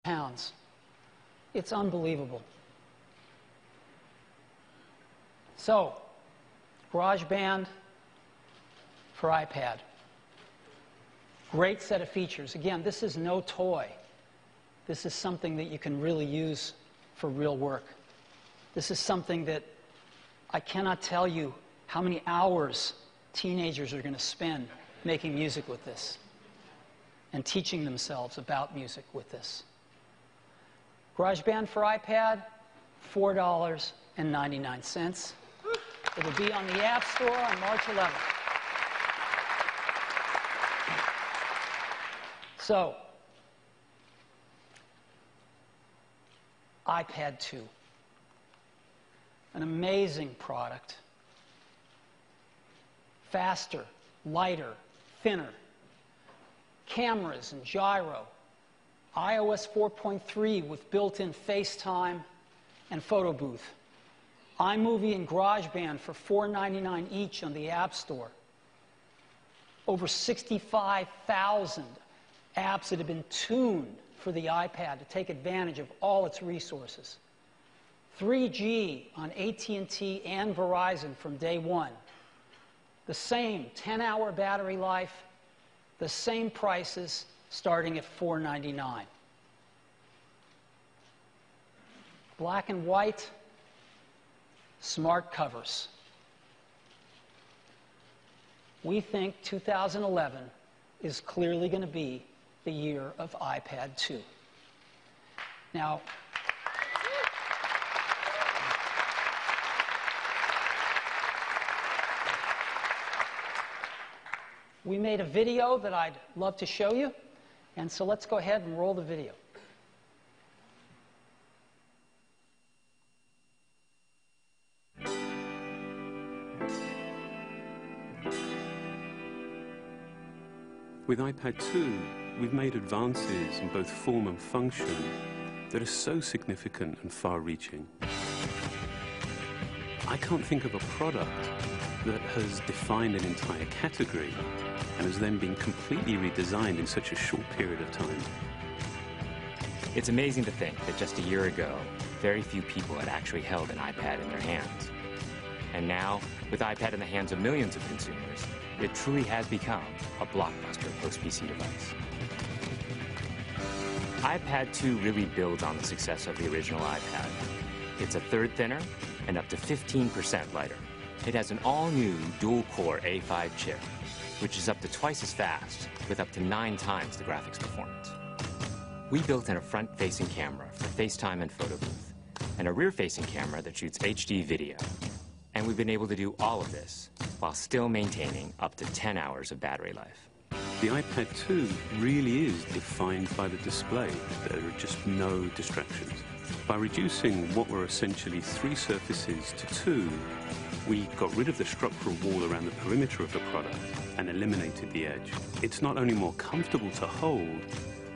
pounds. It's unbelievable. So, GarageBand for iPad. Great set of features. Again, this is no toy. This is something that you can really use for real work. This is something that I cannot tell you how many hours teenagers are going to spend making music with this and teaching themselves about music with this. GarageBand for iPad, $4.99. It'll be on the App Store on March 11th. So, iPad 2. An amazing product. Faster, lighter, thinner. Cameras and gyro. iOS 4.3 with built-in FaceTime and photo booth. iMovie and GarageBand for $4.99 each on the App Store. Over 65,000 apps that have been tuned for the iPad to take advantage of all its resources. 3G on AT&T and Verizon from day one. The same 10-hour battery life, the same prices starting at $4.99. Black and white, smart covers. We think 2011 is clearly going to be the year of iPad 2. Now, we made a video that I'd love to show you, and so let's go ahead and roll the video. With iPad 2, we've made advances in both form and function that are so significant and far-reaching. I can't think of a product that has defined an entire category and has then been completely redesigned in such a short period of time. It's amazing to think that just a year ago, very few people had actually held an iPad in their hands. And now, with iPad in the hands of millions of consumers, it truly has become a blockbuster post-PC device. iPad 2 really builds on the success of the original iPad. It's a third thinner and up to 15% lighter. It has an all-new dual-core A5 chip, which is up to twice as fast, with up to 9 times the graphics performance. We built in a front-facing camera for FaceTime and photo booth, and a rear-facing camera that shoots HD video. And we've been able to do all of this while still maintaining up to 10 hours of battery life. The iPad 2 really is defined by the display. There are just no distractions. By reducing what were essentially 3 surfaces to 2, we got rid of the structural wall around the perimeter of the product and eliminated the edge. It's not only more comfortable to hold,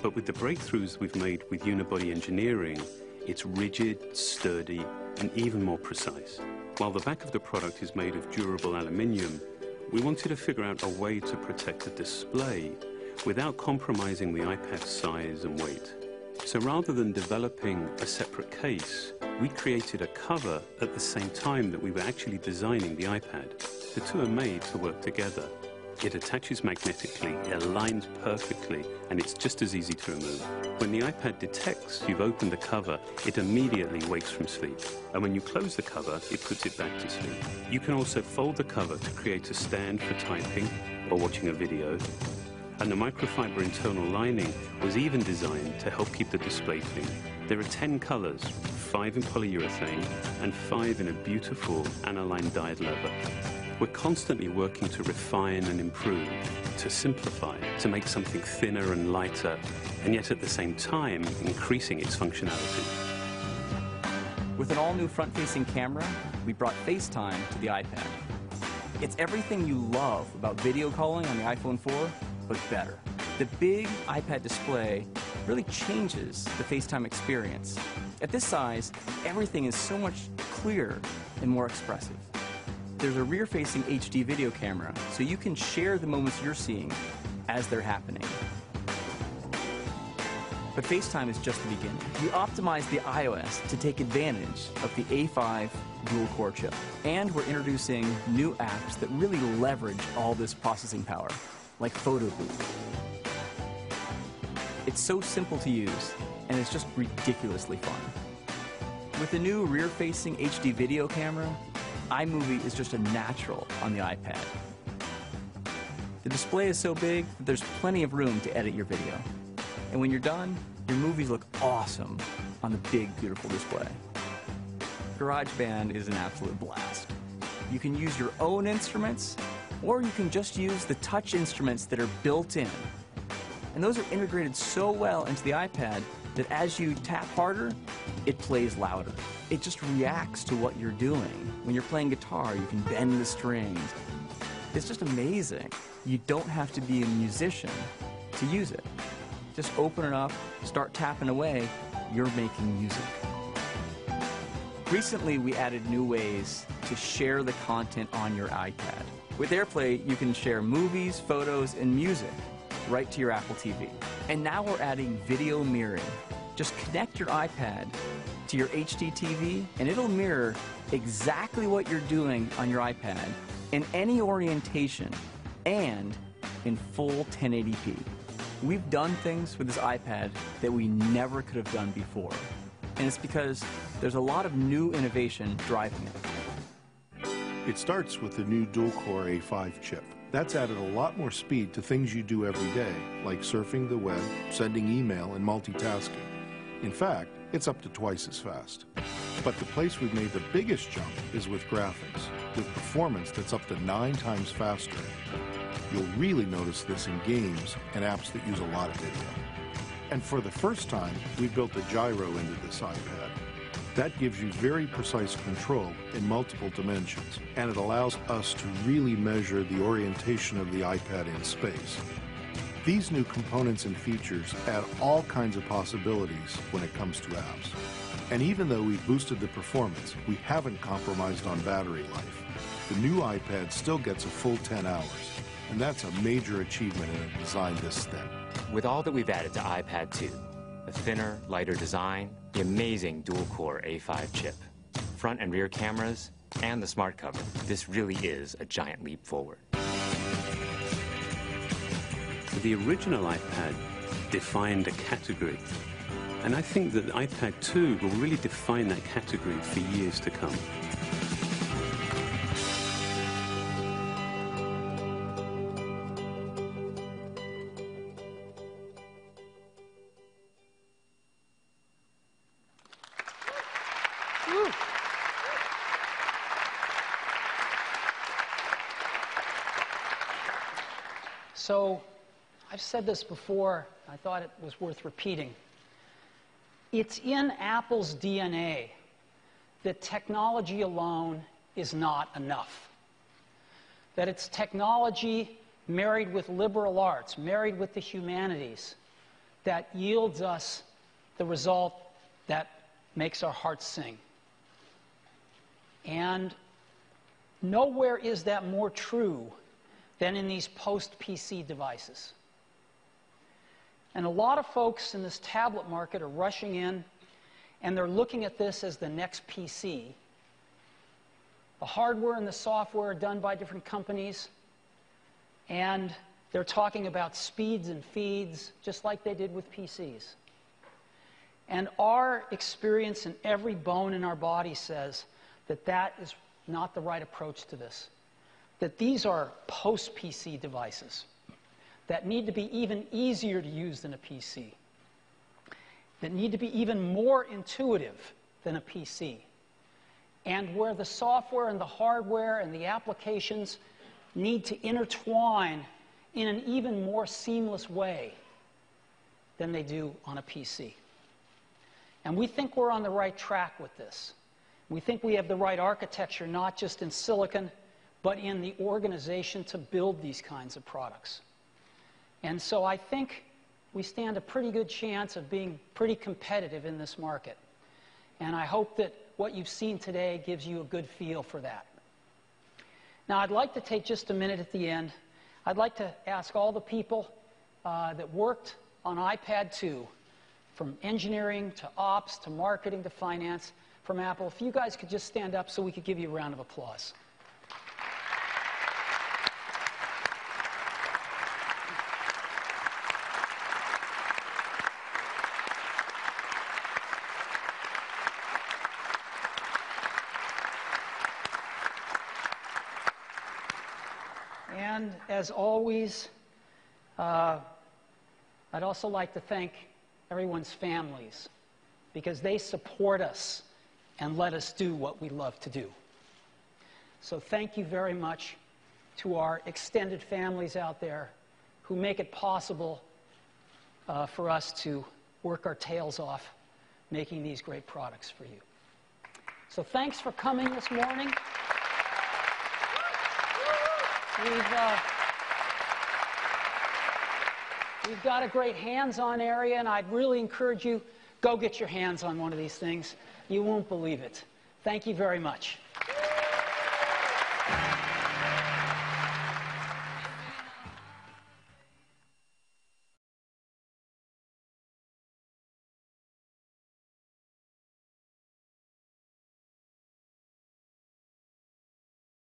but with the breakthroughs we've made with unibody engineering, it's rigid, sturdy, and even more precise. While the back of the product is made of durable aluminium, we wanted to figure out a way to protect the display without compromising the iPad's size and weight. So rather than developing a separate case, we created a cover at the same time that we were actually designing the iPad. The two are made to work together. It attaches magnetically, it aligns perfectly, and it's just as easy to remove. When the iPad detects you've opened the cover, it immediately wakes from sleep. And when you close the cover, it puts it back to sleep. You can also fold the cover to create a stand for typing or watching a video. And the microfiber internal lining was even designed to help keep the display clean. There are 10 colors, 5 in polyurethane and 5 in a beautiful aniline dyed leather. We're constantly working to refine and improve, to simplify, to make something thinner and lighter, and yet at the same time increasing its functionality. With an all-new front-facing camera, we brought FaceTime to the iPad. It's everything you love about video calling on the iPhone 4, but better. The big iPad display really changes the FaceTime experience. At this size, everything is so much clearer and more expressive. There's a rear-facing HD video camera, so you can share the moments you're seeing as they're happening. But FaceTime is just the beginning. We optimized the iOS to take advantage of the A5 dual-core chip. And we're introducing new apps that really leverage all this processing power, like Photo Booth. It's so simple to use, and it's just ridiculously fun. With the new rear-facing HD video camera, iMovie is just a natural on the iPad. The display is so big that there's plenty of room to edit your video. And when you're done, your movies look awesome on the big, beautiful display. GarageBand is an absolute blast. You can use your own instruments, or you can just use the touch instruments that are built in. And those are integrated so well into the iPad that as you tap harder, it plays louder. It just reacts to what you're doing. When you're playing guitar, you can bend the strings. It's just amazing. You don't have to be a musician to use it. Just open it up, start tapping away, you're making music. Recently, we added new ways to share the content on your iPad. With AirPlay, you can share movies, photos, and music right to your Apple TV. And now we're adding video mirroring. Just connect your iPad to your HD TV, and it'll mirror exactly what you're doing on your iPad in any orientation and in full 1080p. We've done things with this iPad that we never could have done before. And it's because there's a lot of new innovation driving it. It starts with the new dual-core A5 chip. That's added a lot more speed to things you do every day, like surfing the web, sending email, and multitasking. In fact, it's up to twice as fast. But the place we've made the biggest jump is with graphics, with performance that's up to 9 times faster. You'll really notice this in games and apps that use a lot of video. And for the first time, we built a gyro into this iPad. That gives you very precise control in multiple dimensions, and it allows us to really measure the orientation of the iPad in space. These new components and features add all kinds of possibilities when it comes to apps. And even though we've boosted the performance, we haven't compromised on battery life. The new iPad still gets a full 10 hours, and that's a major achievement in a design this thin. With all that we've added to iPad 2, the thinner, lighter design, the amazing dual-core A5 chip, front and rear cameras, and the smart cover, this really is a giant leap forward. The original iPad defined a category, and I think that iPad 2 will really define that category for years to come. So, I've said this before, I thought it was worth repeating. It's in Apple's DNA that technology alone is not enough. That it's technology married with liberal arts, married with the humanities, that yields us the result that makes our hearts sing. And nowhere is that more true than in these post-PC devices. And a lot of folks in this tablet market are rushing in, and they're looking at this as the next PC. The hardware and the software are done by different companies, and they're talking about speeds and feeds, just like they did with PCs. And our experience in every bone in our body says that that is not the right approach to this. That these are post-PC devices that need to be even easier to use than a PC, that need to be even more intuitive than a PC, and where the software and the hardware and the applications need to intertwine in an even more seamless way than they do on a PC. And we think we're on the right track with this. We think we have the right architecture, not just in silicon, but in the organization to build these kinds of products. And so I think we stand a pretty good chance of being pretty competitive in this market. And I hope that what you've seen today gives you a good feel for that. Now, I'd like to take just a minute at the end. I'd like to ask all the people that worked on iPad 2 from engineering to ops to marketing to finance from Apple. If you guys could just stand up so we could give you a round of applause. And as always, I'd also like to thank everyone's families, because they support us and let us do what we love to do. So thank you very much to our extended families out there who make it possible for us to work our tails off making these great products for you. So thanks for coming this morning. We've got a great hands-on area, and I'd really encourage you, go get your hands on one of these things. You won't believe it. Thank you very much.